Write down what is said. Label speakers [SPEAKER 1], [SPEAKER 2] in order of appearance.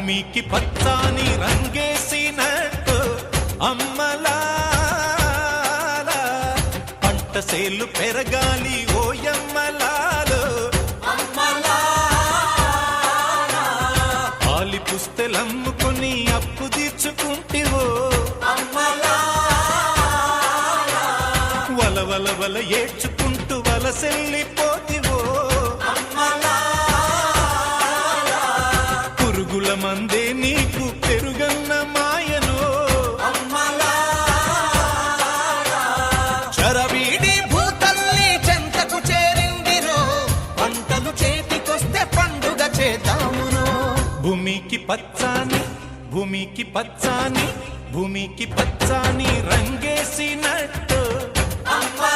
[SPEAKER 1] భూమికి పచ్చాని రంగేసినట్టు అమ్మలా పంట సేలు పెరగాలి ఓయమ్మలాలు పాలి పుస్తెలమ్ముకొని అప్పు తీర్చుకుంటివో వల వల వల ఏడ్చుకుంటూ వలసెల్లిపోతివో పురుగుల మందే నీకు పెరుగన్న మాయను
[SPEAKER 2] చరవీడి భూతల్లి చెంతకు చేరిందిరో పంటలు చేతికొస్తే పండుగ చేద్దామురో
[SPEAKER 1] భూమికి పచ్చాని భూమికి పచ్చాని భూమికి పచ్చాని రంగేసినట్టు
[SPEAKER 2] అమ్మా